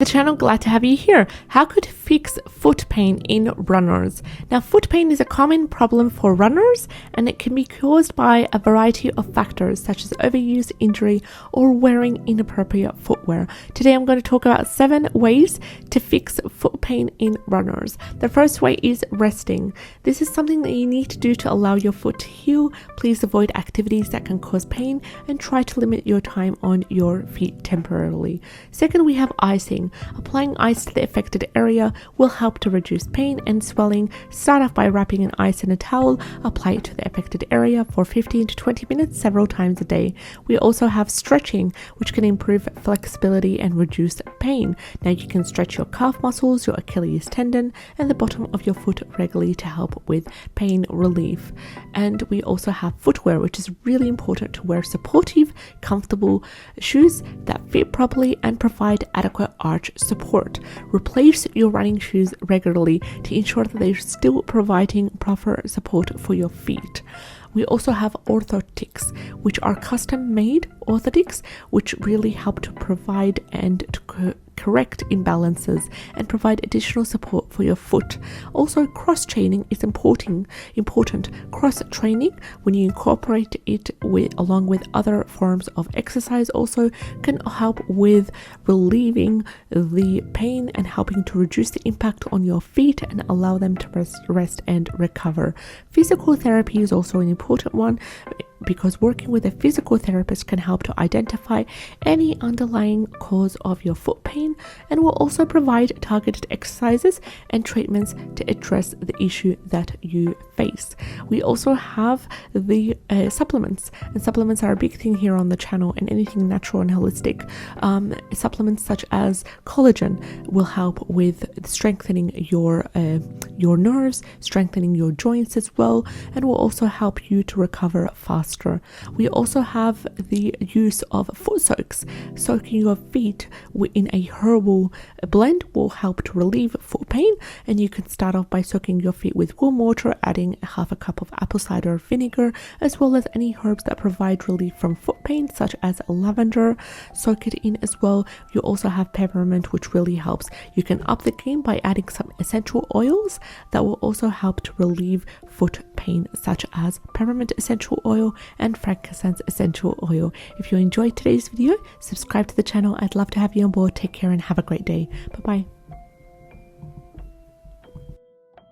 The channel, glad to have you here. How to fix foot pain in runners. Now, foot pain is a common problem for runners, and it can be caused by a variety of factors such as overuse, injury, or wearing inappropriate footwear. Today I'm going to talk about 7 ways to fix foot pain in runners. The first way is resting. This is something that you need to do to allow your foot to heal. Please avoid activities that can cause pain and try to limit your time on your feet temporarily. Second, we have icing. Applying ice to the affected area will help to reduce pain and swelling. Start off by wrapping an ice in a towel. Apply it to the affected area for 15 to 20 minutes several times a day. We also have stretching, which can improve flexibility and reduce pain. Now you can stretch your calf muscles, your Achilles tendon, and the bottom of your foot regularly to help with pain relief. And we also have footwear, which is really important to wear supportive, comfortable shoes that fit properly and provide adequate arch support. Replace your running shoes regularly to ensure that they're still providing proper support for your feet. We also have orthotics, which are custom-made orthotics, which really help to provide and to correct imbalances and provide additional support for your foot. Also, cross-training is important. Cross-training, when you incorporate it along with other forms of exercise, also can help with relieving the pain and helping to reduce the impact on your feet and allow them to rest and recover. Physical therapy is also an important one, because working with a physical therapist can help to identify any underlying cause of your foot pain and will also provide targeted exercises and treatments to address the issue that you face. We also have the supplements, and supplements are a big thing here on the channel, and anything natural and holistic. Supplements such as collagen will help with strengthening your nerves, strengthening your joints as well, and will also help you to recover faster. We also have the use of foot soaks. Soaking your feet in a herbal blend will help to relieve foot pain, and you can start off by soaking your feet with warm water, adding half a cup of apple cider vinegar, as well as any herbs that provide relief from foot pain, such as lavender. Soak it in as well. You also have peppermint, which really helps. You can up the game by adding some essential oils that will also help to relieve foot pain, such as peppermint essential oil and frankincense essential oil. If you enjoyed today's video, subscribe to the channel. I'd love to have you on board. Take care and have a great day. Bye bye.